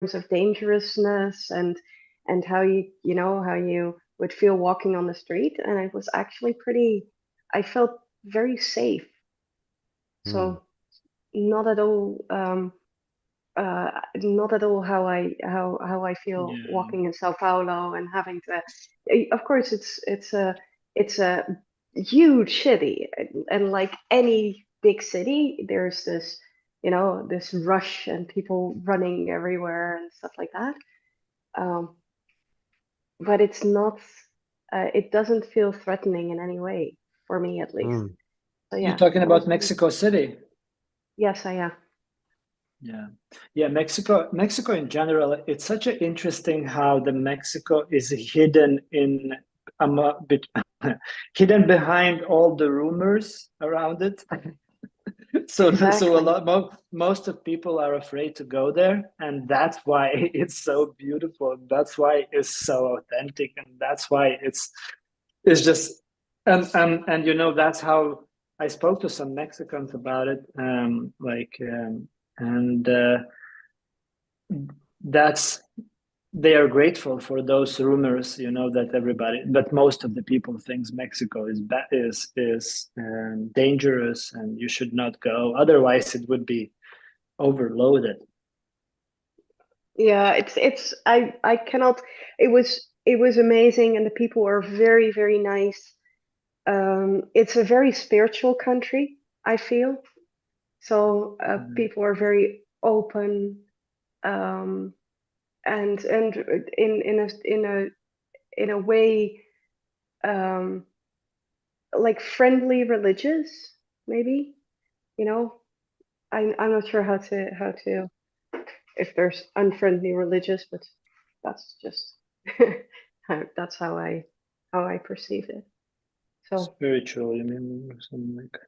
of dangerousness and how how you would feel walking on the street, and it was actually pretty. I felt very safe. Hmm. So not at all not at all how I feel Yeah. walking in Sao Paulo and having to. Of course, it's a huge city, and like any big city, there's this this rush and people running everywhere and stuff like that. Um, but it's not. It doesn't feel threatening in any way for me, at least. Hmm. So You're yeah, talking that was about Mexico City. yes, I am. Yeah. Yeah, Mexico in general, it's such an interesting how the Mexico is hidden in bit hidden behind all the rumors around it. So a Exactly. lot most of people are afraid to go there, and that's why it's so beautiful. That's why it's so authentic, and that's why it's just and that's how I spoke to some Mexicans about it, and that's they are grateful for those rumors, that but most of the people thinks Mexico is dangerous and you should not go. Otherwise, it would be overloaded. Yeah, it's I cannot. It was amazing, and the people are very very nice. It's a very spiritual country, I feel. So Mm. people are very open, and in a way, um, like friendly religious, maybe. You know, I'm not sure how to if there's unfriendly religious, but that's just that's how I perceive it. So, Spiritual, you mean, or something like.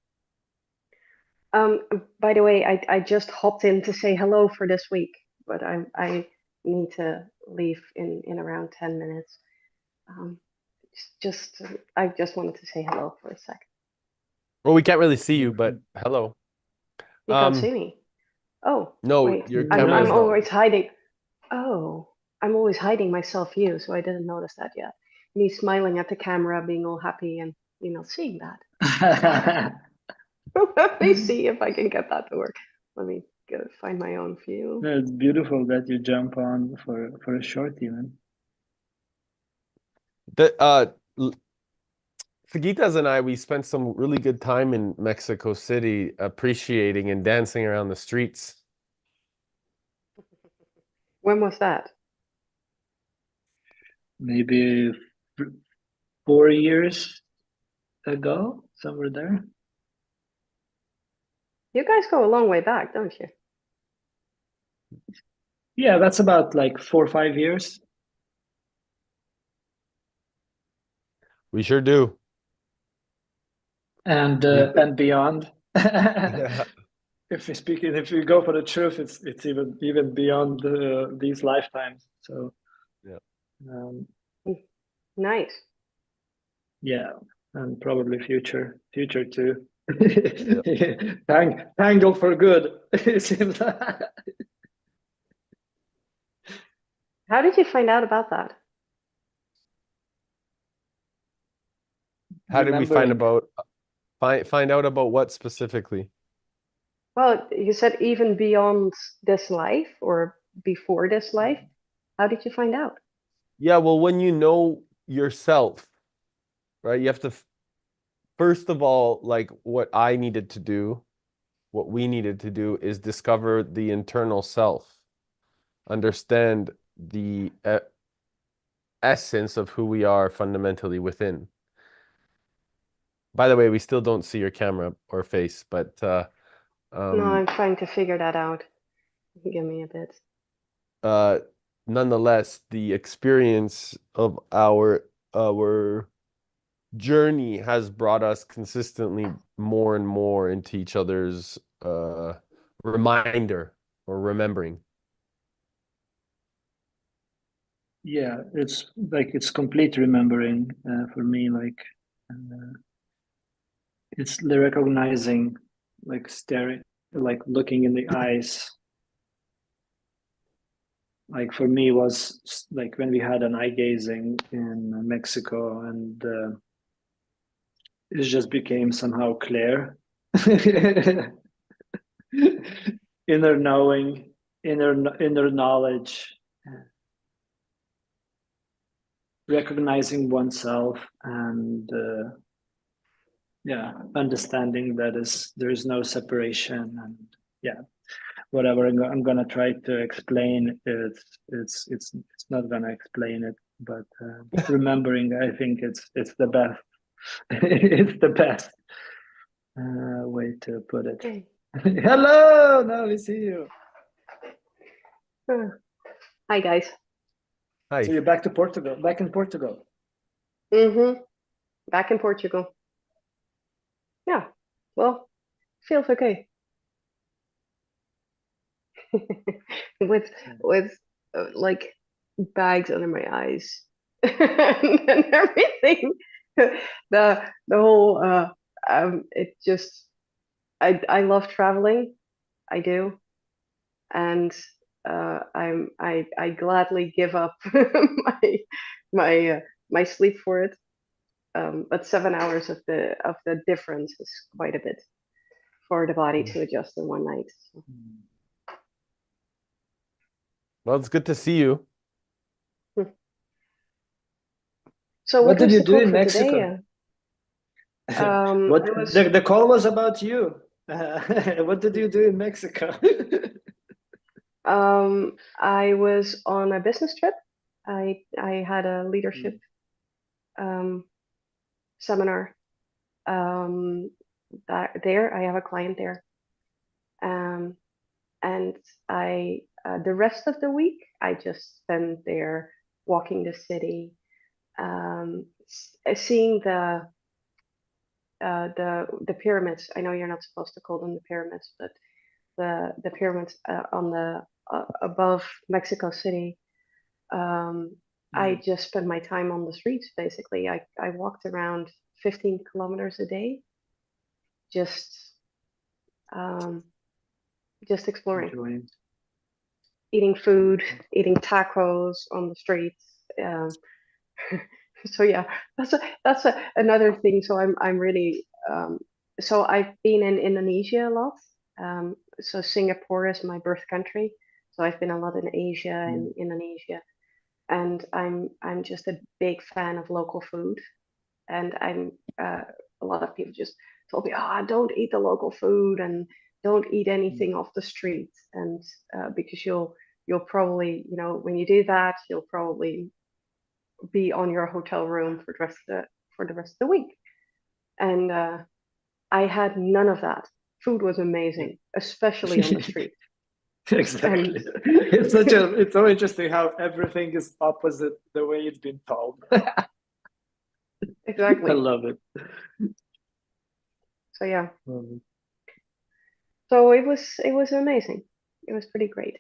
um, by the way, I just hopped in to say hello for this week, but I need to leave in around 10 minutes. Um, just I just wanted to say hello for a second. Well, we can't really see you, but Mhm. hello. You can't see me. Oh, No, wait, your camera I'm is No. not. always hiding. Oh, I'm always hiding my self view, so I didn't notice that yet. Me smiling at the camera, being all happy, and not seeing that. Let me see if I can get that to work. Let me go find my own view. No, it's beautiful that you jump on for a short even. The Sagitas and I, we spent some really good time in Mexico City, appreciating and dancing around the streets. When was that? Maybe 4 years ago, somewhere there. You guys go a long way back, don't you? Yeah, that's about like 4 or 5 years. We sure do. and We, and beyond. yeah. If we go for the truth, it's even beyond these lifetimes. So Yeah. um, Mm, nice. yeah, and probably future too. Yeah. Tangled for good. It seems like. How did you find out about that? How did we find Remembering. about find out about what specifically? Well, you said even beyond this life or before this life. How did you find out? Yeah, well, when you know yourself, right? You have to first of all, like what I needed to do, what we needed to do is discover the internal self, understand the essence of who we are fundamentally within. By the way, we still don't see your camera or face, but No, um, I'm trying to figure that out. Give me a bit. uh, nonetheless, the experience of our journey has brought us consistently more and more into each other's reminder or remembering. Yeah, it's complete remembering for me. Like uh, it's the recognizing, like staring, like looking in the eyes like for me was like when we had an eye gazing in Mexico, and it just became somehow clear. Inner knowing, inner knowledge, recognizing oneself, and yeah, understanding that there is no separation, and yeah, whatever I'm gonna try to explain, it's not gonna explain it, but remembering, I think it's the best. It's the best way to put it. Okay. Hello, now we see you. Hi, guys. So Hi. you're back to Portugal, back in Portugal. Back in Portugal. Yeah. Well, feels okay. with like bags under my eyes and everything. The whole it just I love traveling. I do, and I gladly give up my my sleep for it. But 7 hours of the difference is quite a bit for the body to adjust in one night. So. Well, it's good to see you. So What what did was you the do call in for Mexico? today? What I was the call was about you. What did you do in Mexico? I was on a business trip. I had a leadership seminar there. I have a client there, and I the rest of the week I just spent there walking the city, seeing the pyramids. I know you're not supposed to call them the pyramids, but the pyramids on the above Mexico City. I just spent my time on the streets basically. I walked around 15 kilometers a day, just exploring, Enjoying. eating food, eating tacos on the streets. So yeah, another thing. So I'm really so I've been in Indonesia a lot. So Singapore is my birth country. So I've been a lot in Asia and Indonesia, and I'm just a big fan of local food. And I'm a lot of people just told me, don't eat the local food and don't eat anything off the street, and because you'll probably, when you do that, you'll probably be on your hotel room for the rest of the week. And I had none of that. Food was amazing, especially on the street. Exactly. And It's so interesting how everything is opposite the way it's been told. exactly. I love it. So yeah. So it was amazing. It was pretty great.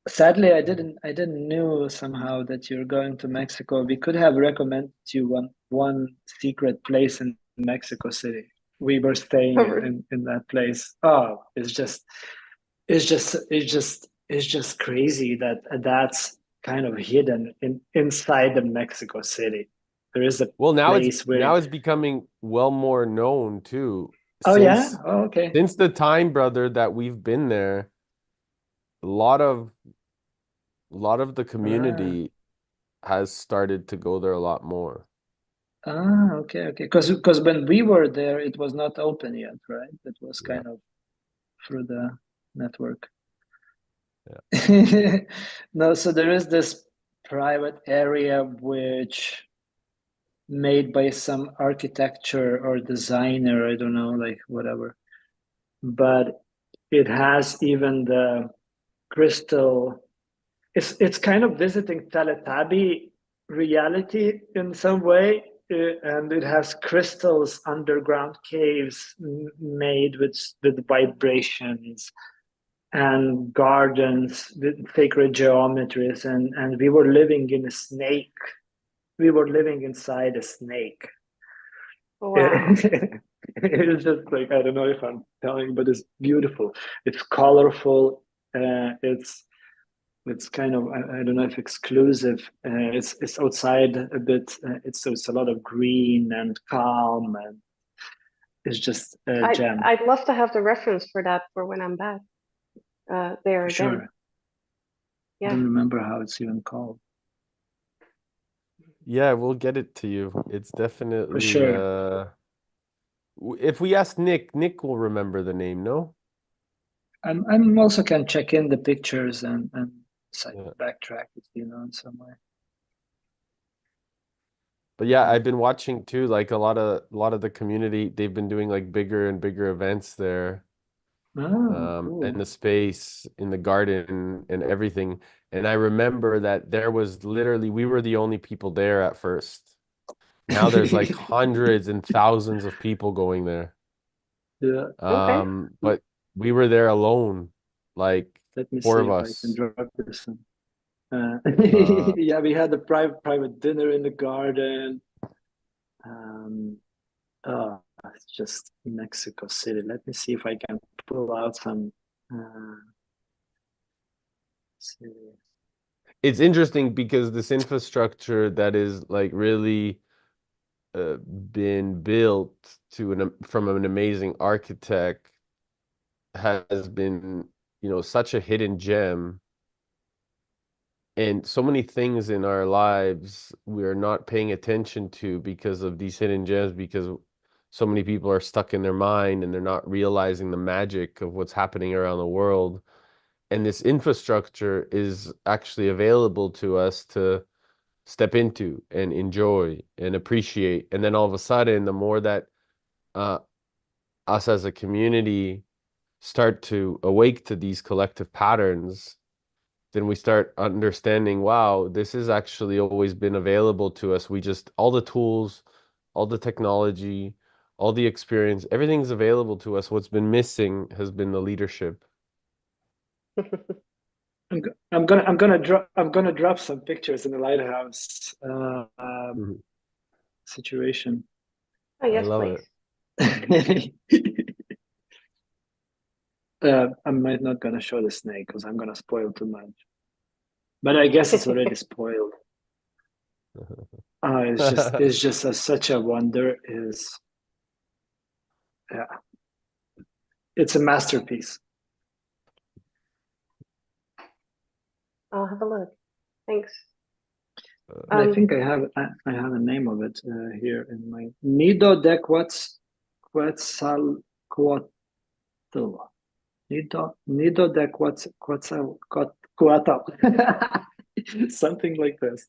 Sadly, I didn't know somehow that you're going to Mexico. We could have recommended you one secret place in Mexico City. We were staying in that place. Oh, it's just crazy that that's kind of hidden inside the Mexico City. There is a place where it's becoming well more known too. Oh yeah? Oh, okay. Since the time, brother, that we've been there, a lot of the community has started to go there a lot more. Okay. Because when we were there, it was not open yet, right? It was kind of through the network. Yeah. No, so there is this private area which made by some architecture or designer, I don't know, like whatever. But it has even the crystal. It's kind of visiting Teletubby reality in some way, and it has crystals, underground caves made with vibrations, and gardens with sacred geometries, and we were living in a snake. We were living inside a snake. Wow. It's just like, I don't know if I'm telling, but it's beautiful. It's colorful. It's It's kind of I don't know if exclusive. It's outside a bit. It's a lot of green and calm, and it's just a gem I'd love to have the reference for that for when I'm back there for again. sure. I Yeah. don't remember how it's even called. Yeah, we'll get it to you. It's For definitely sure. if we ask Nick, Nick will remember the name, no? I'm also can check in the pictures and Yeah. backtrack it, in some way. But yeah, I've been watching too, like a lot of the community, they've been doing like bigger and bigger events there. Oh, And cool. the space in the garden and everything. And I remember that there was literally, we were the only people there at first. Now there's like hundreds and thousands of people going there. Yeah. Okay. But we were there alone, like Let me four see of if I can us. drop this one. Uh, Yeah, we had a private dinner in the garden. Um, oh, it's just Mexico City. Let me see if I can pull out some. Uh, see. it's interesting because this infrastructure that is like really been built from an amazing architect has been, such a hidden gem. And so many things in our lives we are not paying attention to because of these hidden gems, because so many people are stuck in their mind and they're not realizing the magic of what's happening around the world. And this infrastructure is actually available to us to step into and enjoy and appreciate. And then all of a sudden, the more that uh, us as a community start to awake to these collective patterns, then we start understanding, wow, this has actually always been available to us. We just, all the tools, all the technology, all the experience, everything's available to us. What's been missing has been the leadership. I'm gonna drop some pictures in the lighthouse Mhm. situation. Oh, I yes, love please. it. I'm not gonna show the snake because I'm gonna spoil too much. But I guess it's already spoiled. It's just such a wonder. Yeah, it's a masterpiece. I'll have a look. Thanks. And I think I have a name of it here in my Nido de Quetzalcoatl. Nido de Quetzalcoatl. Something like this.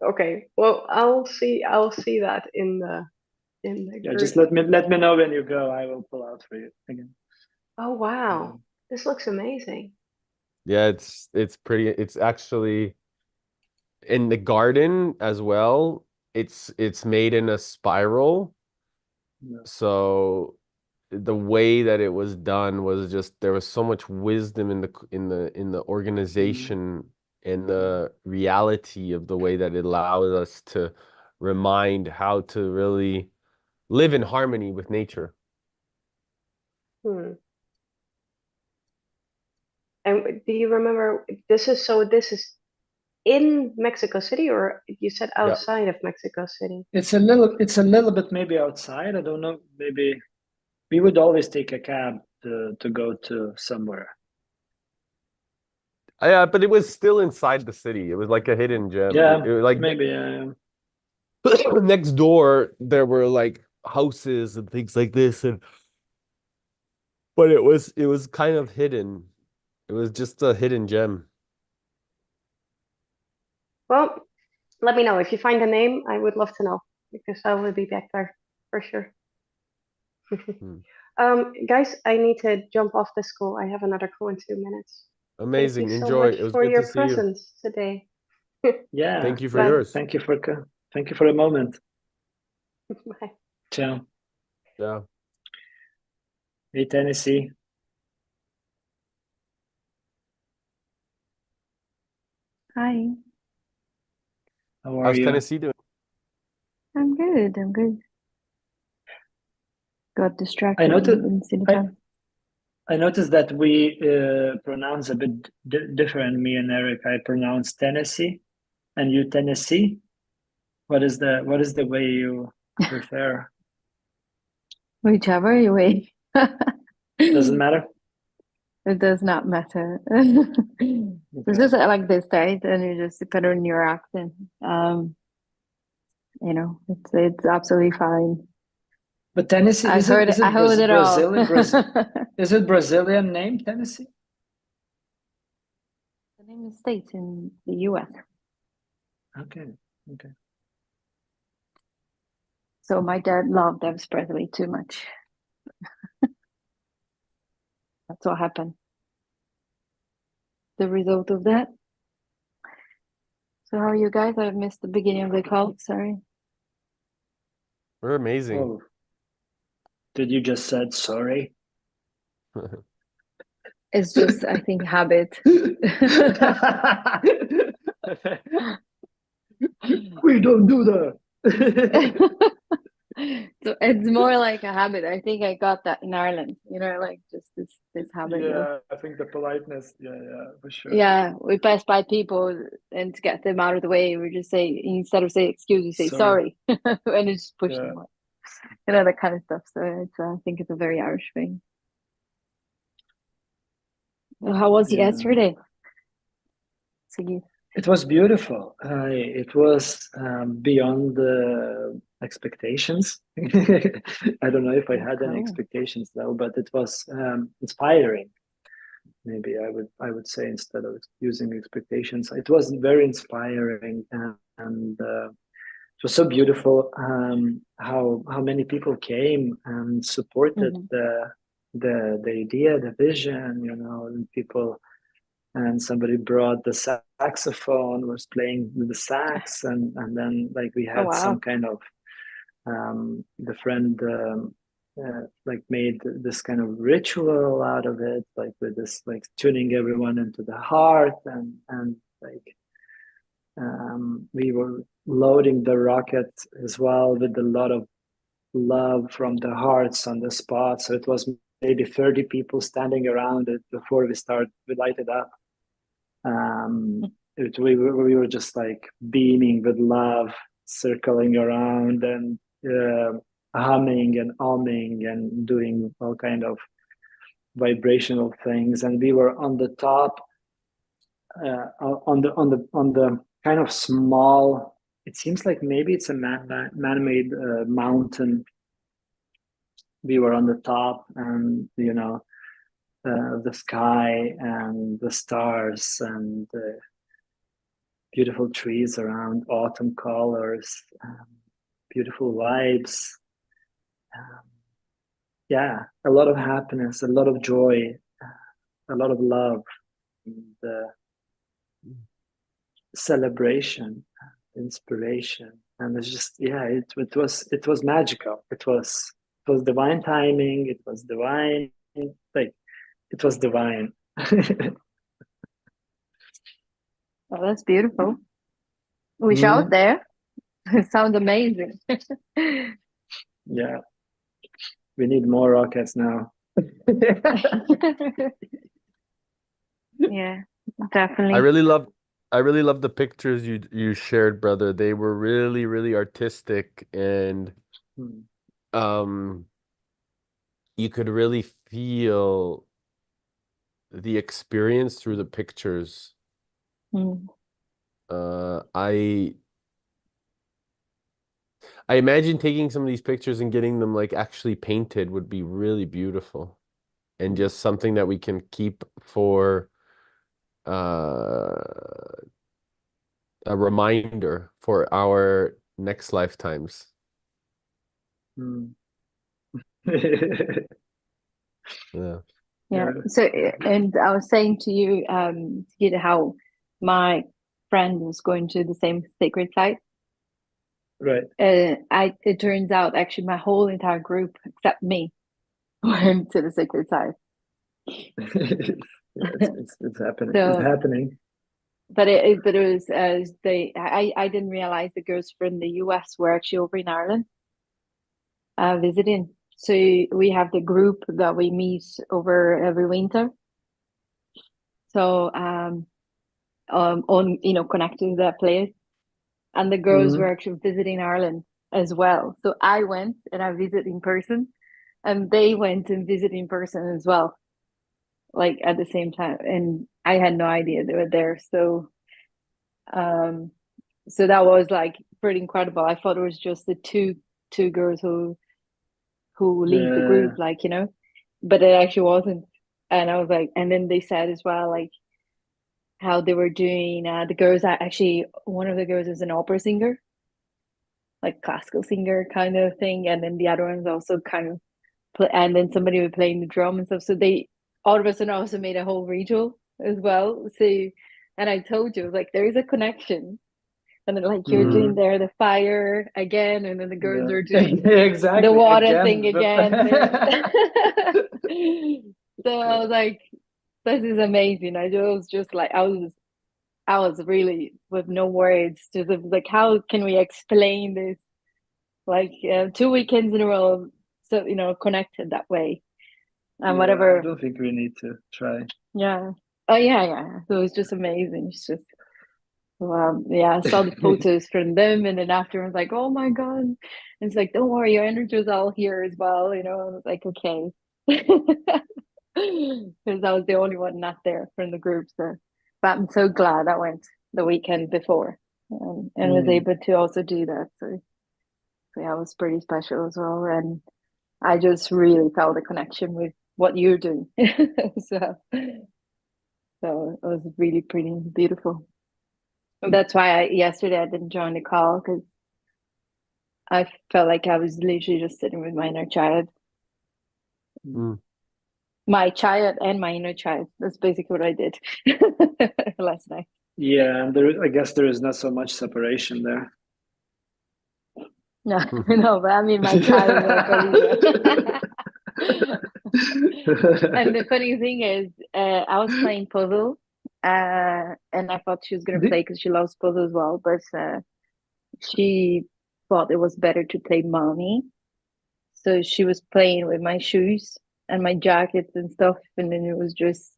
Okay. Well, I'll see that in the Yeah, group. just let me know when you go. I will pull out for you again. Oh, wow. This looks amazing. Yeah, it's pretty. It's actually in the garden as well. It's made in a spiral. Yeah. So the way that it was done was just there was so much wisdom in the organization and the reality of the way that it allows us to remind how to really live in harmony with nature. Hmm. And do you remember this is in Mexico City, or you said Yeah. outside of Mexico City? It's a little bit maybe outside. I don't know. Maybe we would always take a cab to go to somewhere. Yeah, but it was still inside the city. It was like a hidden gem. Yeah, It was like maybe. next door there were like houses and things like this, and but it was kind of hidden. It was just a hidden gem. Well, let me know if you find a name. I would love to know because I will be back there for sure. Hmm. Guys, I need to jump off this call. I have another call in 2 minutes. Thank you Amazing. so Enjoy. much It was for good your to see you. presence today. Yeah. Thank you for Bye. yours. Thank you for the moment. Bye. Ciao. Yeah. Hey, Tennessee. Hi, How are How's you? Tennessee doing? I'm good. I'm good. Got I distracted noticed. and didn't see the I time. I noticed that we pronounce a bit different. Me and Eric, I pronounce Tennessee, and you Tennessee. What is the way you prefer? Whichever way. Doesn't matter. It does not matter. It's Okay. just like this, right? And you just put on your accent. It's absolutely fine. But Tennessee, I is it heard is I it heard it all. Is it Brazilian name, Tennessee? The name is state in the US. Okay. Okay. So my dad loved Elvis Presley too much. That's what happened. The result of that. So how are you guys? I missed the beginning of the call. Sorry. We're amazing. Oh, did you just said sorry? It's just, I think, habit. We don't do that. So it's more like a habit. I think I got that in Ireland, like just this habit of, Yeah, I think the politeness. Yeah, for sure. yeah, we pass by people and to get them out of the way, we just say, instead of say excuse, we say Sorry. sorry. And it's just push Yeah. them away. That kind of stuff. So I think it's a very Irish thing. So how was it Yeah. yesterday? Siggy? It was beautiful. It was beyond the expectations. I don't know if I had any Cool. expectations though, but it was inspiring. Maybe I would say, instead of using expectations, it was very inspiring, and it was so beautiful how many people came and supported the idea, the vision, and people. And somebody brought the saxophone, was playing the sax, and then like we Oh had some wow. kind of the friend like made this kind of ritual out of it, like with this, like tuning everyone into the heart, and like we were loading the rocket as well with a lot of love from the hearts on the spot. So it was maybe 30 people standing around it before we light it up. We were just like beaming with love, circling around, and humming and humming and doing all kind of vibrational things. And we were on the top, on the kind of small. It seems like maybe it's a man-made mountain. We were on the top, and the sky and the stars and beautiful trees around, autumn colors, beautiful vibes. Yeah, a lot of happiness, a lot of joy, a lot of love, and celebration, inspiration, and it's just, yeah, it was magical. It was divine timing. It was divine, like it was divine. Oh, that's beautiful. Wish I was there. It sounds amazing. Yeah, we need more rockets now. Yeah, definitely. I really love the pictures you shared, brother. They were really, really artistic, and you could really feel the experience through the pictures. I imagine taking some of these pictures and getting them like actually painted would be really beautiful, and just something that we can keep for a reminder for our next lifetimes. Yeah. Yeah. So, and I was saying to you, how my friend was going to the same sacred site. Right. It turns out actually my whole entire group except me went to the sacred site. It's happening. So, it's happening. But it was I didn't realize the girls from the US were actually over in Ireland visiting. So we have the group that we meet over every winter. So on connected to that place. And the girls were actually visiting Ireland as well. So I went and I visited in person, and they went and visited in person as well, like at the same time. And I had no idea they were there. So so that was like pretty incredible. I thought it was just the two girls who lead the group, like, but it actually wasn't. And I was like, and then they said as well, like how they were doing the girls are actually, one of the girls is an opera singer, like classical singer kind of thing, and then the other one's also kind of play, and then somebody was playing the drum and stuff. So they all of a sudden also made a whole ritual as well. So, and I told you, I was like, there is a connection. And then like you're doing there the fire again, and then the girls are doing exactly the water again. thing again. So I was like, this is amazing. I was just like, I was really with no words, just like, how can we explain this? Like 2 weekends in a row, so connected that way, and whatever. I don't think we need to try. Yeah. Oh yeah. So it's just amazing. It's just yeah. I saw the photos from them, and then after I was like, oh my god. And it's like, don't worry, your energy is all here as well. I was like, okay, because I was the only one not there from the group. So, but I'm so glad I went the weekend before, and was able to also do that. So yeah, it was pretty special as well. And I just really felt a connection with what you're doing. so it was really pretty beautiful. That's why yesterday I didn't join the call, because I felt like I was literally just sitting with my inner child. My child and my inner child. That's basically what I did last night. Yeah, and I guess there is not so much separation there. No, no, but I mean, my child is like Olivia. And the funny thing is, I was playing puzzle, and I thought she was going to play because she loves puzzle as well, but she thought it was better to play mommy. So she was playing with my shoes and my jackets and stuff, and then it was just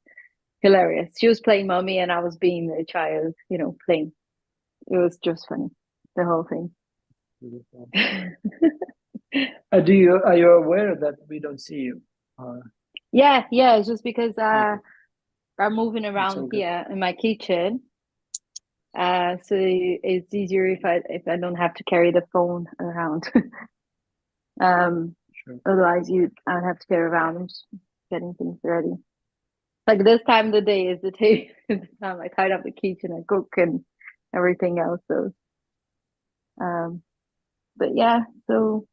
hilarious. She was playing mommy, and I was being a child, playing. It was just funny, the whole thing. Are you aware that we don't see you? Yeah, it's just because I'm moving around here in my kitchen. So it's easier if I don't have to carry the phone around. Otherwise I'd have to carry around and just getting things ready. Like this time of the day is the time I tied up the kitchen, I cook and everything else. So, but yeah. So,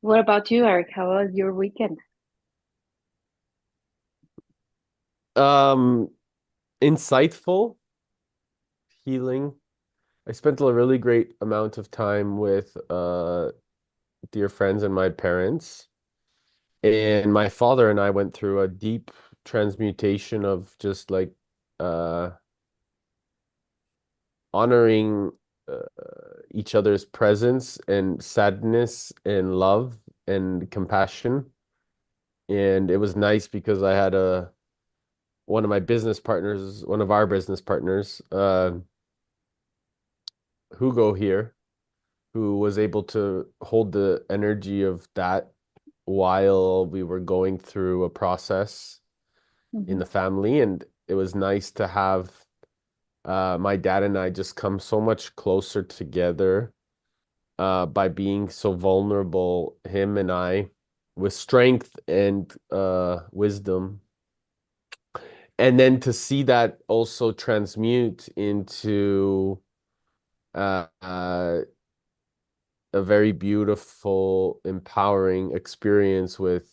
what about you, Eric? How was your weekend? Insightful, healing. I spent a really great amount of time with dear friends and my parents. And my father and I went through a deep transmutation of just like honoring each other's presence and sadness and love and compassion. And it was nice because I had one of our business partners, Hugo here, who was able to hold the energy of that while we were going through a process in the family. And it was nice to have my dad and I just come so much closer together by being so vulnerable, him and I, with strength and wisdom. And then to see that also transmute into a very beautiful, empowering experience with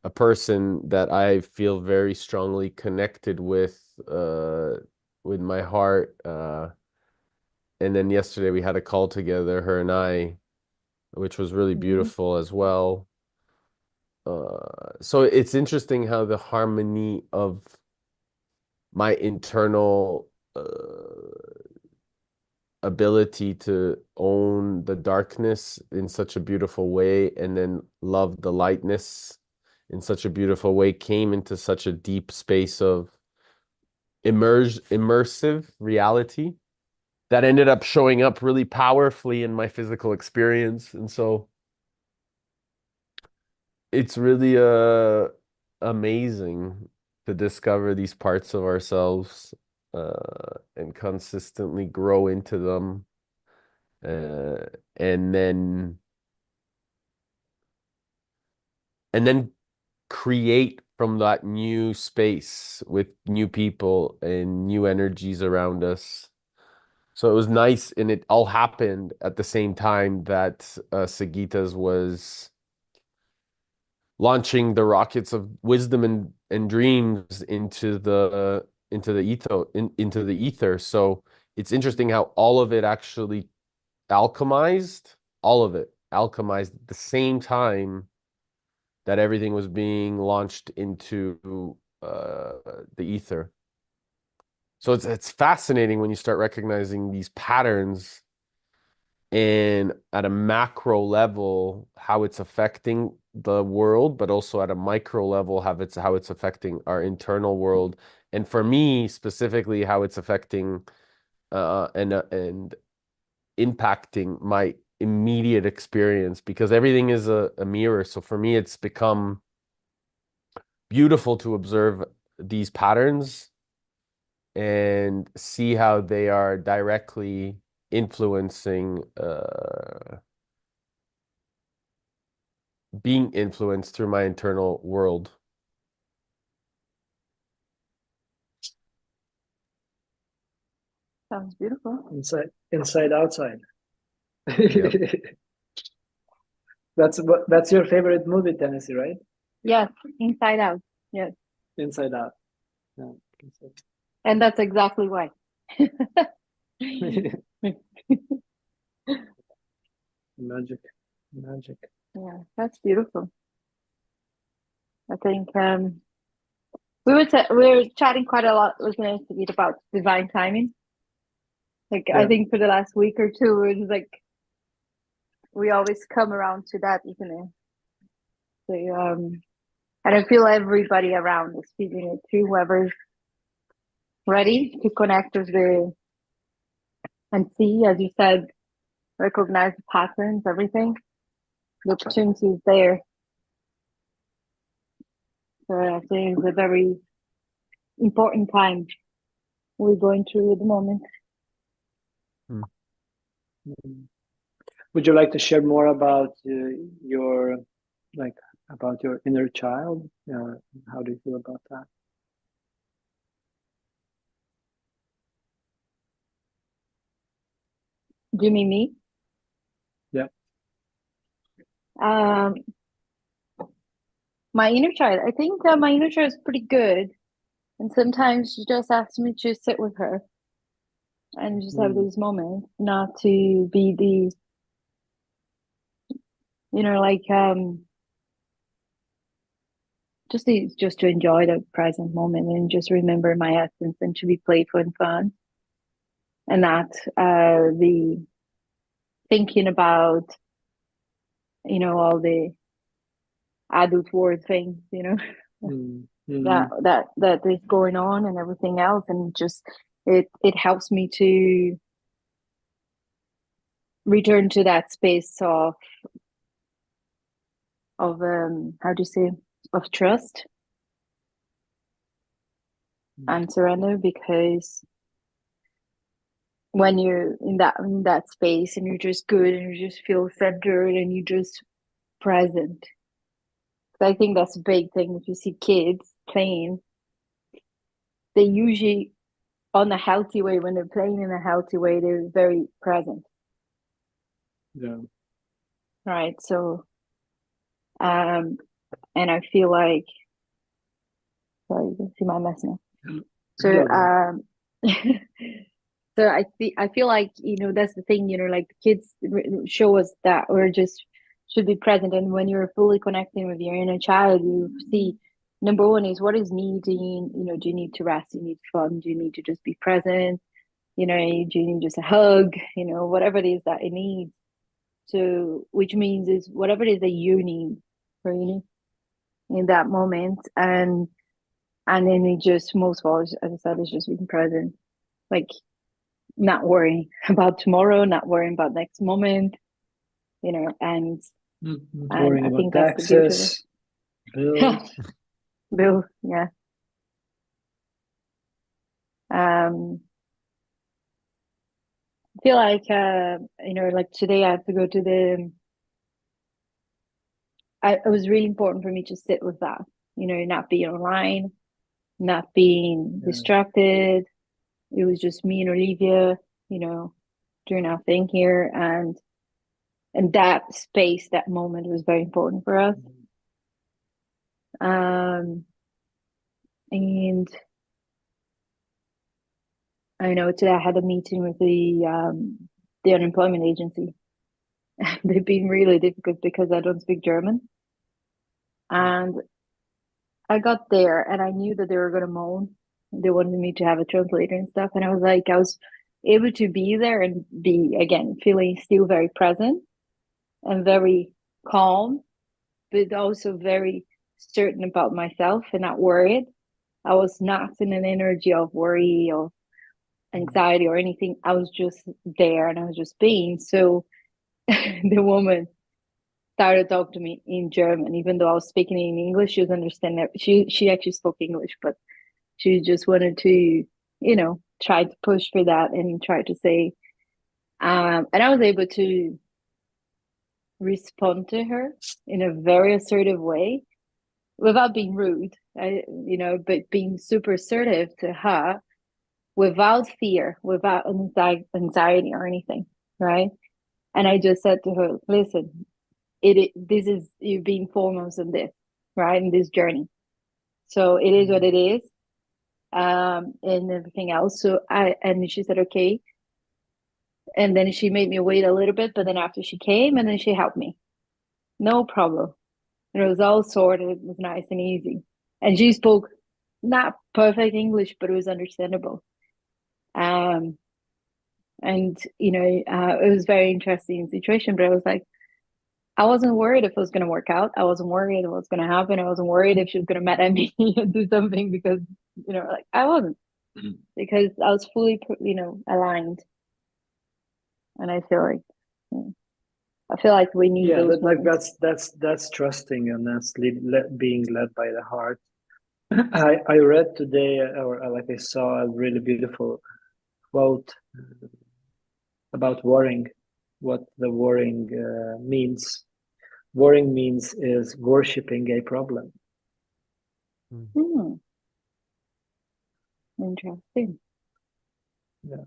a person that I feel very strongly connected with my heart. And then yesterday we had a call together, her and I, which was really beautiful as well. So it's interesting how the harmony of my internal ability to own the darkness in such a beautiful way and then love the lightness in such a beautiful way came into such a deep space of immersive reality that ended up showing up really powerfully in my physical experience. And so it's really amazing to discover these parts of ourselves and consistently grow into them. And then create from that new space with new people and new energies around us. So it was nice, and it all happened at the same time that Sagitta's was launching the rockets of wisdom and dreams into the ether. So it's interesting how all of it actually alchemized, all of it alchemized at the same time that everything was being launched into the ether. So it's fascinating when you start recognizing these patterns and at a macro level how it's affecting the world, but also at a micro level how it's affecting our internal world. And for me specifically, how it's affecting and impacting my immediate experience, because everything is a mirror. So for me, it's become beautiful to observe these patterns and see how they are directly influencing, being influenced through my internal world. Sounds beautiful. Inside, outside. Yep. That's your favorite movie, Tennessee, right? Yes, Inside Out. Yes. Inside Out. Yeah. And that's exactly why. Magic. Yeah, that's beautiful. I think we were chatting quite a lot with Nancy about divine timing. Like Yeah. I think for the last week or two, it's like we always come around to that, isn't it? So and I feel everybody around is feeling it too. Whoever's ready to connect with the and see, as you said, recognize the patterns, everything. The opportunity is there. So I think it's a very important time we're going through at the moment. Would you like to share more about your inner child? How do you feel about that? Do you mean me? Yeah. My inner child. I think my inner child is pretty good, and sometimes she just asks me to sit with her and just have these moments, not to be the, like just to enjoy the present moment and just remember my essence and to be playful and fun, and not the thinking about all the adult world things, that is going on and everything else, and just it helps me to return to that space of how do you say, of trust and surrender, because when you're in that space and you're just good and you just feel centered and you're just present. I think that's a big thing. If you see kids playing, they usually, on a healthy way, when they're playing in a healthy way, they're very present. Yeah. Right. So, and I feel like, sorry, you can see my mess now. So, so I feel like, that's the thing, like the kids show us that we're just should be present. And when you're fully connecting with your inner child, you see, number one is what is needing, do you need to rest? Do you need fun? Do you need to just be present? you know, Eugene, just a hug, you know, whatever it is that it needs. So, which means is whatever it is that you need, really, in that moment. And then it just, most of all, as I said, is just being present. Like, not worrying about tomorrow, not worrying about next moment, you know, and Worrying I about think that's the beauty of it. taxes, bills. Bill, yeah. I feel like you know, like today I have to go to the. It was really important for me to sit with that, you know, not being online, not being Yeah. distracted. It was just me and Olivia, you know, doing our thing here, and that space, that moment was very important for us. And I know today I had a meeting with the unemployment agency. They've been really difficult because I don't speak German. And I got there and I knew that they were going to moan. They wanted me to have a translator and stuff. And I was like, I was able to be there and be, again, feeling still very present and very calm, but also very certain about myself and not worried. I was not in an energy of worry or anxiety or anything. I was just there and I was just being. So the woman started talking to me in German, even though I was speaking in English. She was understanding. She actually spoke English, but she just wanted to, you know, try to push for that and try to say. And I was able to respond to her in a very assertive way without being rude, you know, but being super assertive to her without fear, without anxiety or anything, right? And I just said to her, listen, this is you being foremost in this, right? In this journey. So it is what it is. And everything else. So and she said, okay. And then she made me wait a little bit, but then after she came and then she helped me. No problem. And it was all sorted. It was nice and easy. And she spoke not perfect English, but it was understandable. And you know, it was very interesting situation, but I was like, I wasn't worried if it was going to work out. I wasn't worried what was going to happen. I wasn't worried if she was going to mad at me and do something because, you know, like I wasn't because I was fully, you know, aligned. And I feel like we need those moments. That's trusting and that's being led by the heart. I read today, or like I saw a really beautiful quote about worrying, what the worrying means. Worrying means is worshipping a problem. Interesting. Yeah.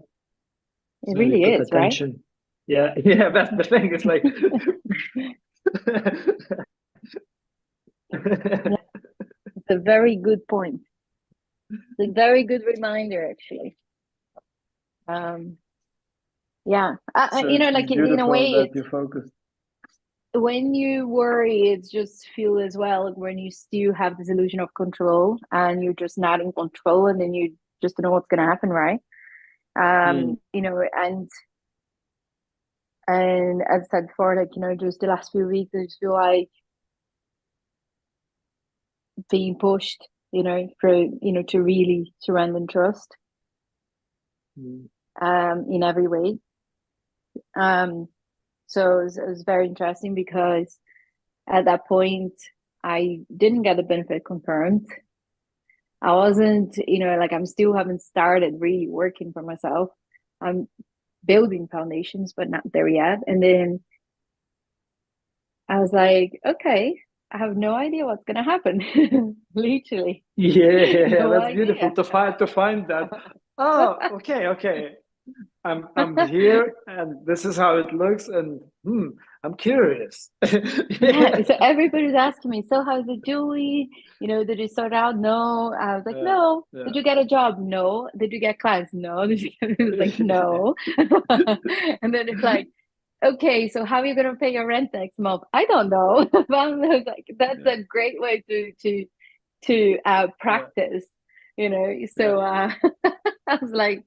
It so really is, attention. Right? Yeah, that's the thing. It's like yeah. It's a very good point. It's a very good reminder, actually. Yeah, so you know, like in a way, that you're focused. When you worry, it's just feel as well like when you still have this illusion of control and you're just not in control, and then you just don't know what's going to happen, right? You know, and as I said before, like, you know, just the last few weeks, I just feel like being pushed, you know, for, you know, to really surrender and trust in every way. So it was very interesting because at that point I didn't get the benefit confirmed. I wasn't, you know, like I'm still haven't started really working for myself. I'm building foundations, but not there yet. And then I was like, okay, I have no idea what's gonna happen. Literally. Yeah, no that's idea. Beautiful to find that. Oh, okay. I'm here and this is how it looks, and I'm curious. Yeah, so everybody's asking me, so how's it doing? You know, did you start out? No. I was like, no. Yeah. Did you get a job? No. Did you get clients? No. Did you get... like, no. And then it's like, okay, so how are you going to pay your rent next month? I don't know. Like, that's a great way to practice, you know. So I was like,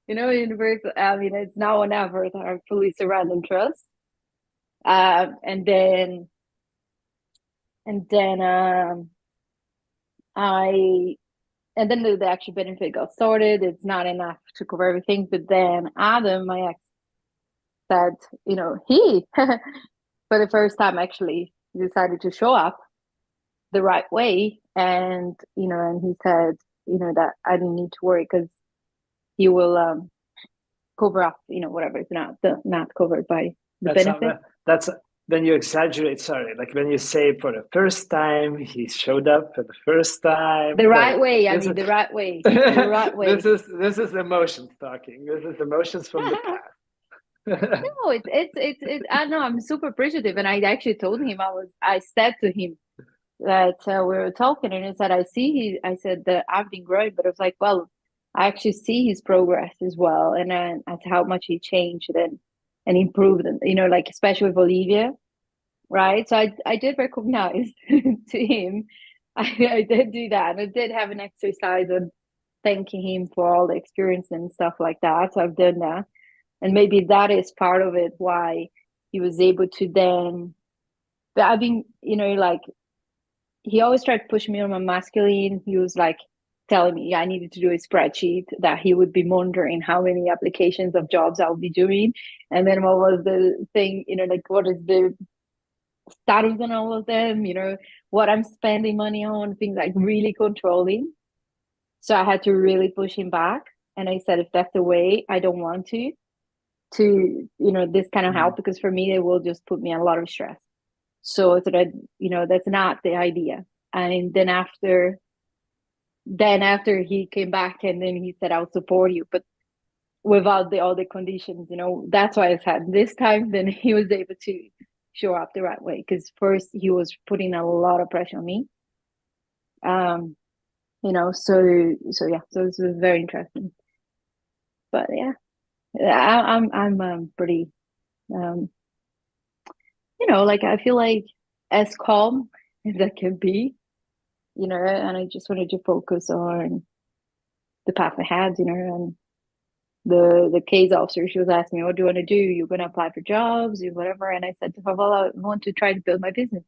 you know, universe. I mean, it's now or never that I fully surrender and trust. And then I and then the actual benefit got sorted. It's not enough to cover everything. But then Adam, my ex, said, you know, he for the first time actually decided to show up the right way, and you know, and he said, you know, that I didn't need to worry because he will cover up, you know, whatever is not covered by the benefit. That's when you exaggerate. Sorry, like when you say for the first time, he showed up for the first time. The right way. I mean, the right way. The right way. This is emotions talking. This is emotions from the past. No, it's. I know I'm super appreciative, and I actually told him I said to him that we were talking, and he said I said that I've been growing, but I was like, well, I actually see his progress as well, and then as how much he changed and improved, and you know, like especially with Olivia, right? So I did recognize to him, I did do that, and I did have an exercise on thanking him for all the experience and stuff like that. So I've done that. And maybe that is part of it why he was able to then, but I've been, you know, like he always tried to push me on my masculine. He was like telling me I needed to do a spreadsheet, that he would be monitoring how many applications of jobs I would be doing. And then what was the thing, you know, like what is the status on all of them, you know, what I'm spending money on, things like really controlling. So I had to really push him back. And I said, if that's the way, I don't want to, you know, this kind of help, because for me, it will just put me in a lot of stress. So that, you know, that's not the idea. And then after he came back, and then he said, I'll support you, but without all the conditions, you know. That's why I said this time, then he was able to show up the right way, because first he was putting a lot of pressure on me. You know, so yeah, so it was very interesting. But yeah, I'm pretty you know, like I feel like as calm as I can be, you know, and I just wanted to focus on the path ahead, you know. And the case officer, she was asking me, what do you want to do? You're going to apply for jobs or whatever. And I said to her, well, I want to try to build my business.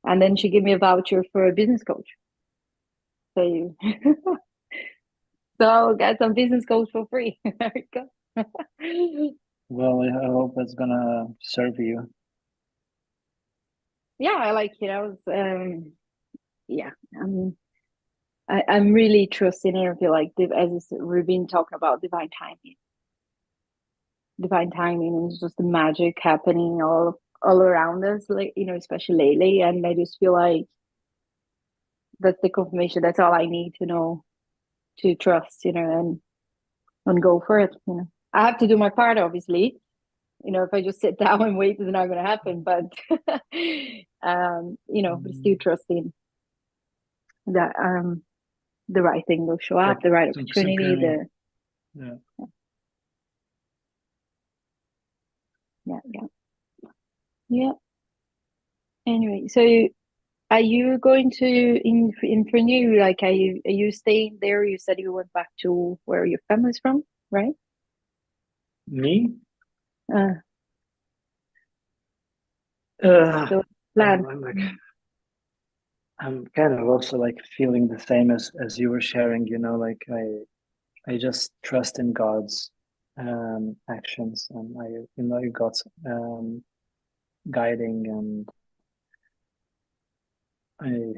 And then she gave me a voucher for a business coach. So so got some business coach for free. There we go. Well, I hope it's gonna serve you. Yeah, I like, you know, yeah, I'm really trusting, and I feel like as we've been talking about divine timing is just the magic happening all around us, like, you know, especially lately. And I just feel like that's the confirmation. That's all I need to know, to trust, you know, and go for it. You know, I have to do my part, obviously. You know, if I just sit down and wait, it's not going to happen. But you know, but still trusting that the right thing will show up, the right opportunity. Yeah. Anyway, so are you going to in for new? Like, are you staying there? You said you went back to where your family's from, right? Me? So plan. I'm kind of also like feeling the same as you were sharing, you know, like I just trust in God's actions, and you know, God's guiding, and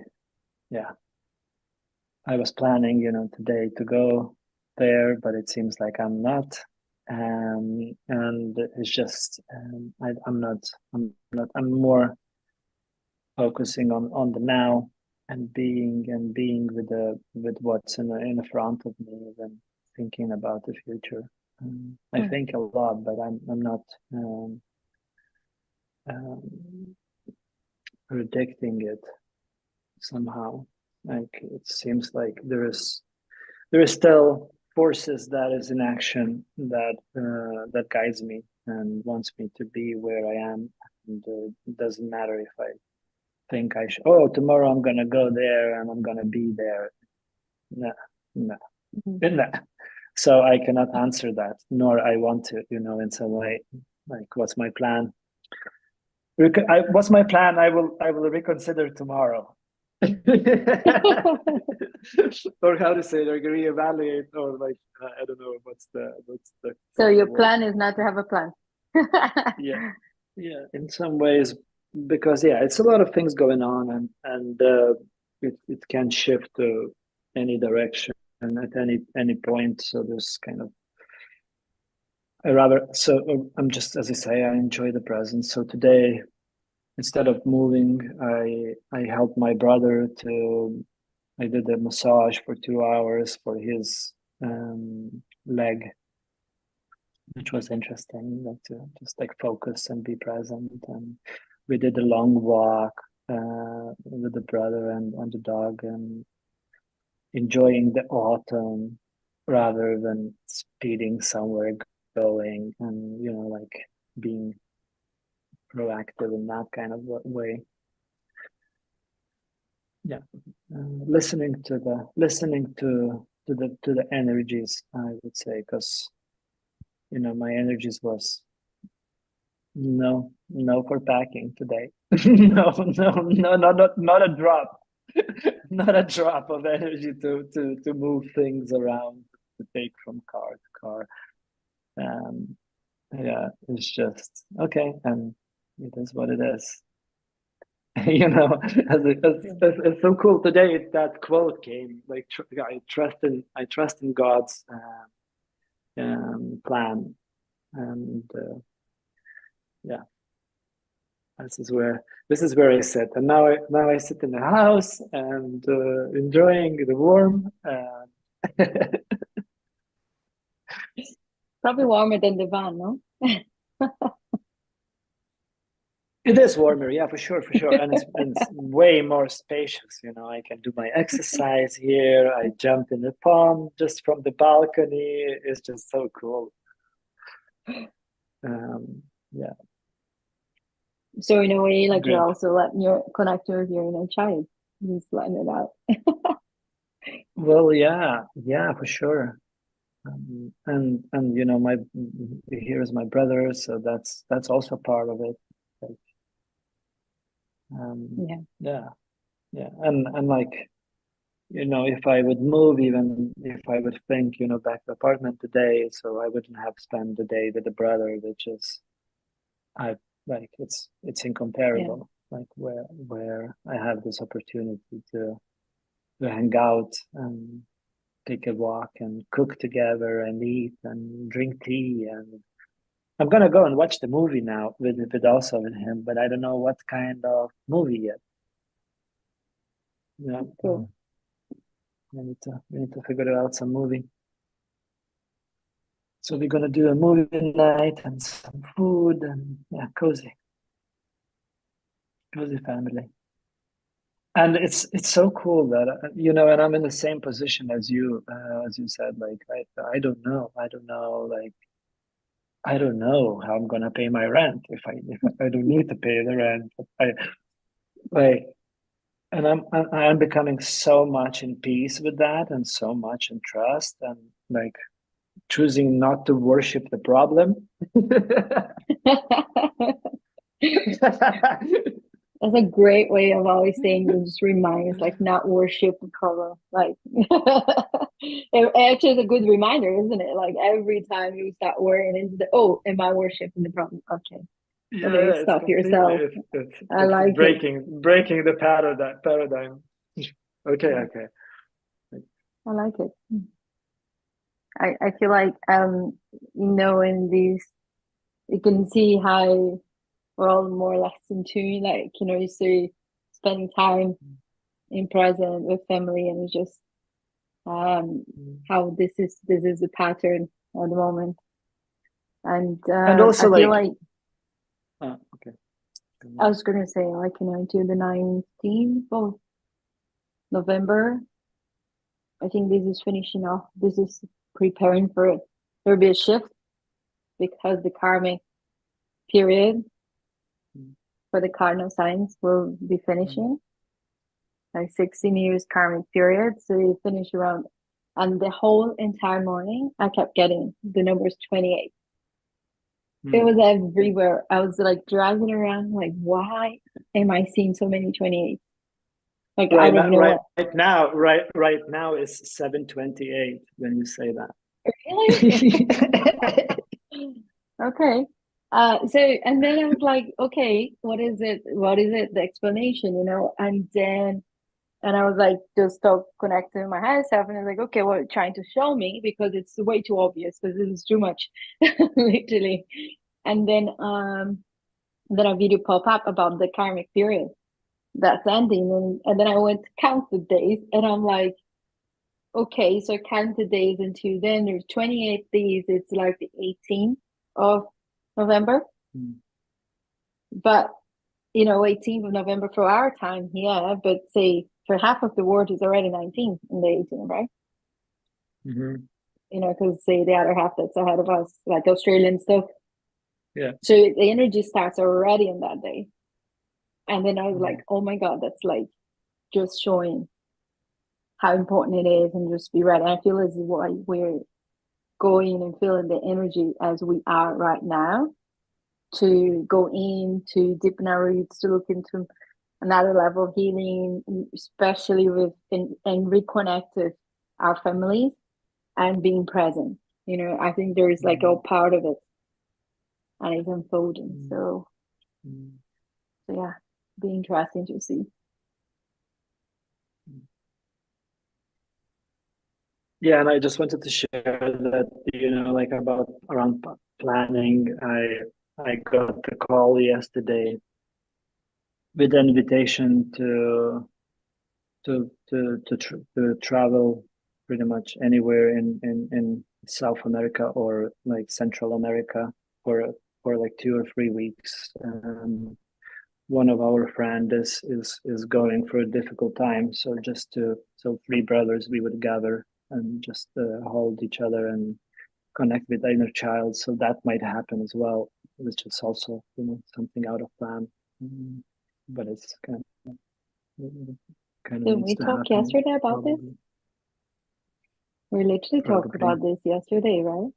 I was planning, you know, today to go there, but it seems like I'm not. And it's just I'm more focusing on the now, and being with what's in the front of me, than thinking about the future. I think a lot, but I'm not predicting it somehow. Like it seems like there is still forces that is in action, that guides me and wants me to be where I am. And it doesn't matter if I think I should. Oh, tomorrow I'm gonna go there and I'm gonna be there. No. So I cannot answer that, nor I want to, in some way. Like, what's my plan? What's my plan? I will reconsider tomorrow. Or how to say, like, reevaluate, or like, I don't know what's the So your word. plan is not to have a plan. Yeah, in some ways, because it's a lot of things going on, and it can shift to any direction at any point. So there's kind of I'm just, as I say, I enjoy the present. So today, instead of moving, I helped my brother I did a massage for 2 hours for his leg, which was interesting, like to just like focus and be present. And we did a long walk with the brother and the dog, and enjoying the autumn rather than speeding somewhere, going, and like being proactive in that kind of way. Yeah, listening to the energies, I would say, because my energies was no for packing today. No, not a drop, not a drop of energy to move things around, to take from car to car. Yeah, it's just okay, and it is what it is. It's so cool today. That quote came, like, I trust in God's plan, and yeah, this is where I sit. And now I sit in the house and enjoying the warm. Probably warmer than the van, no? It is warmer, yeah, for sure, and it's way more spacious. I can do my exercise here. I jump in the pond just from the balcony. It's just so cool. Yeah. So in a way, like, Great. you're also letting your connector with your inner child, just letting it out. Well, yeah, for sure. And my here's my brother, so that's also part of it. Like, yeah, and like, if I would move, even if I would think, back to the apartment today, so I wouldn't have spent the day with the brother, which is, I like, it's incomparable. Like, where I have this opportunity to hang out and take a walk and cook together and eat and drink tea. And I'm gonna go and watch the movie now with also with him, but I don't know what kind of movie yet. Yeah, Cool. we need to figure out some movie. So we're gonna do a movie night and some food, and cozy family. And it's so cool that and I'm in the same position as you said. Like, I don't know, like, I don't know how I'm gonna pay my rent if I don't need to pay the rent. I like, and I'm becoming so much in peace with that, and so much in trust, and like choosing not to worship the problem. That's a great way of always saying, to just remind us, like, not worship the problem. Like, it actually is a good reminder, isn't it? Like, every time you start worrying into am I worshiping the problem? Okay. Yeah, Stop yourself. I like breaking the paradigm. Okay. I like it. I feel like in these, you can see how we're all more or less in tune. Like, you see spending time in present with family, and it's just how this is the pattern at the moment. And also, I feel like, okay. I was gonna say, like, until the 19th of November, I think this is finishing off. This is preparing for it. There will be a shift because the karmic period for the cardinal signs will be finishing. Like 16 years karmic period. So you finish around And the whole entire morning, I kept getting the numbers 28. It was everywhere. I was like driving around, like, why am I seeing so many 28? Like, Right out of now, nowhere. right now is 7:28 when you say that. Really? Okay. So, and then I was like, okay, what is it? What is it? The explanation, you know? And I was like, just stop connecting my higher self. And I was like, okay, well, trying to show me because it's way too obvious because this is too much, literally. And then a video pop up about the karmic period that's ending. And then I went to count the days and I'm like, okay, so I count the days into then there's 28 days. It's like the 18th of November. But, you know, 18th of November for our time, yeah. But say for half of the world is already 19th in the 18th, right? You know, because say the other half that's ahead of us, like Australian stuff. Yeah. So the energy starts already on that day. And then I was like, oh my God, that's like just showing how important it is and just be ready. I feel as why we're going and feeling the energy as we are right now to go in, to deepen our roots, to look into another level of healing, especially with and reconnect with our families and being present. You know, I think there is like all part of it and it's unfolding. So yeah, be interesting to see. Yeah, and I just wanted to share that, you know, like about around planning. I got the call yesterday with an invitation to travel pretty much anywhere in South America or like Central America for like 2 or 3 weeks. One of our friend is going through a difficult time, so so three brothers we would gather and just hold each other and connect with the inner child. So that might happen as well, which is also, you know, something out of plan. But it's kind of Did needs we to talk happen yesterday about this? probably. We literally talked about this yesterday, right?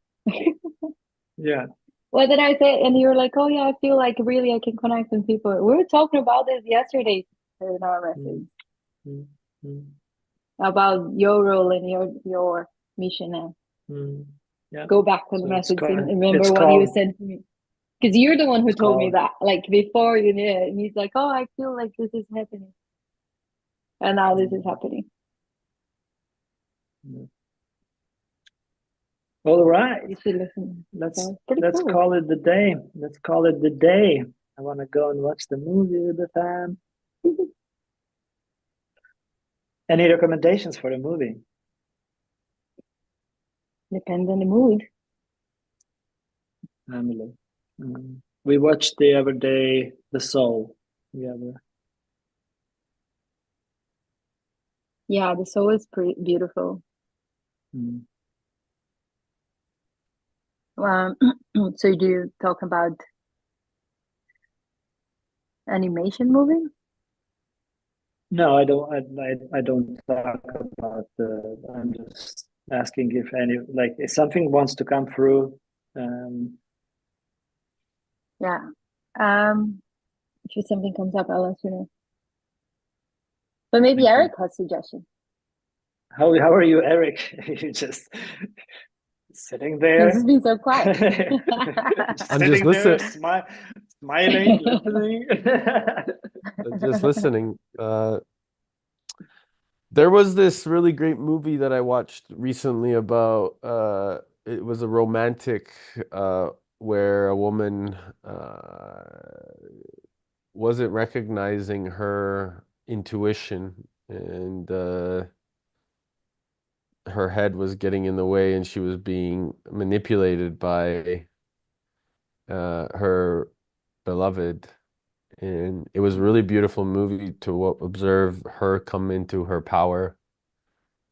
Yeah. What did I say? And you were like, oh yeah, I feel like really I can connect with people. We were talking about this yesterday in our message about your role and your mission. And Yeah. go back to the So message and remember what you sent to me. Because you're the one who told me that, like before you knew it. And he's like, oh, I feel like this is happening. And now this is happening. All right. You should listen. Let's cool. call it the day. Let's call it the day. I want to go and watch the movie with the fam. Any recommendations for the movie? Depends on the mood. Family. We watched the other day The Soul together. Yeah, The Soul is pretty beautiful. So do you talk about animation movie? No, I don't. I don't talk about the. I'm just asking if any, like, if something wants to come through. Yeah. If something comes up, I'll let you know. But maybe Eric has suggestions. How are you, Eric? You just sitting there. He's been so quiet. I'm just listening. Smiling, listening. Just listening. There was this really great movie that I watched recently about it was a romantic where a woman wasn't recognizing her intuition and her head was getting in the way and she was being manipulated by her beloved. And it was a really beautiful movie to observe her come into her power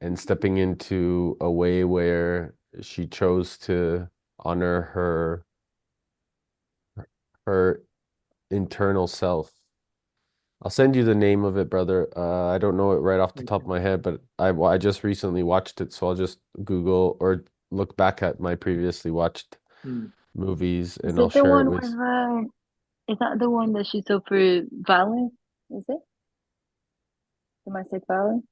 and stepping into a way where she chose to honor her internal self. I'll send you the name of it, brother. I don't know it right off the top of my head, but I just recently watched it, so I'll just Google or look back at my previously watched movies Is and I'll it the share it one with. with is that the one that she's super violent? Is it domestic violence?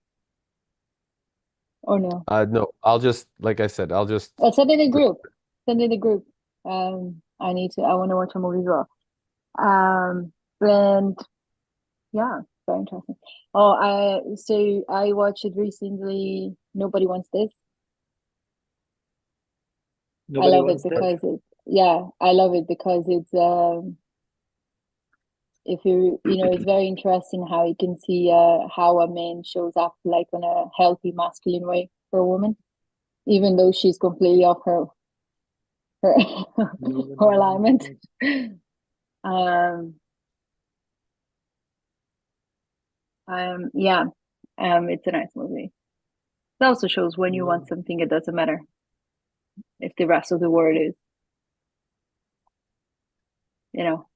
Or no? No, I'll just like I said, I'll just Oh, send in the group. Send in the group. I want to watch a movie as well. And yeah, very interesting. So I watched it recently. Nobody Wants This. I Nobody love it wants that. because I love it because it's if it's very interesting how you can see how a man shows up like on a healthy masculine way for a woman, even though she's completely off her her alignment. Yeah, it's a nice movie. It also shows when you want something, it doesn't matter if the rest of the world is,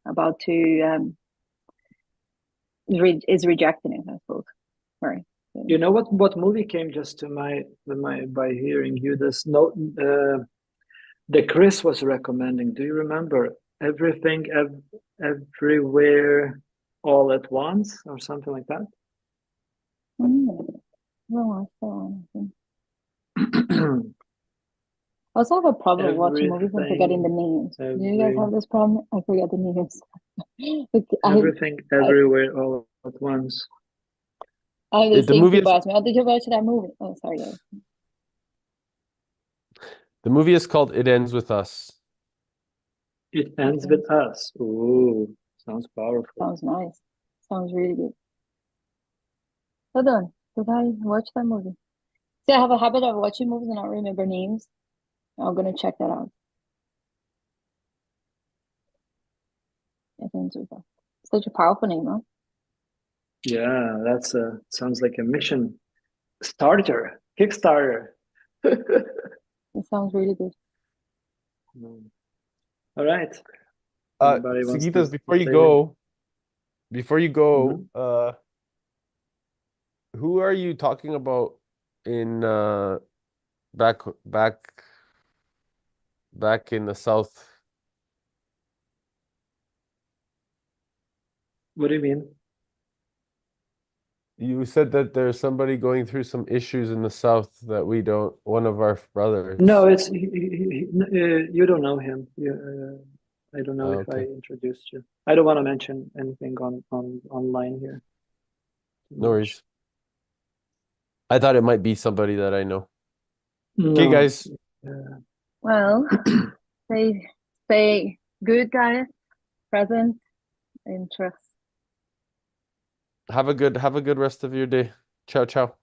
about to is rejecting it, I suppose. Right. You know what movie came just to my by hearing you this note that Chris was recommending. Do you remember Everything Everywhere All at Once or something like that? No, I also have a problem watching movies and forgetting the names. Do you guys have this problem? I forget the names. Everything Everywhere All at Once. I have this The thing movie people is ask me, "Oh, did you watch that movie?" Oh, sorry. the movie is called It Ends With Us. It Ends With Us. Ooh, sounds powerful. Sounds nice. Sounds really good. Hold on. Did I watch that movie? See, I have a habit of watching movies and not remember names. I'm gonna check that out. It Ends With Us. Such a powerful name, huh? Yeah, that's sounds like a mission starter, Kickstarter. It sounds really good. All right. Sigitas, before you go, who are you talking about in back in the south? What do you mean? You said that there's somebody going through some issues in the south that we don't, one of our brothers. No, it's you don't know him. I don't know if I introduced you. I don't want to mention anything online here. No worries. I thought it might be somebody that I know. No. Okay, guys. Well, stay good, guys. Present, interest. Have a good rest of your day. Ciao, ciao.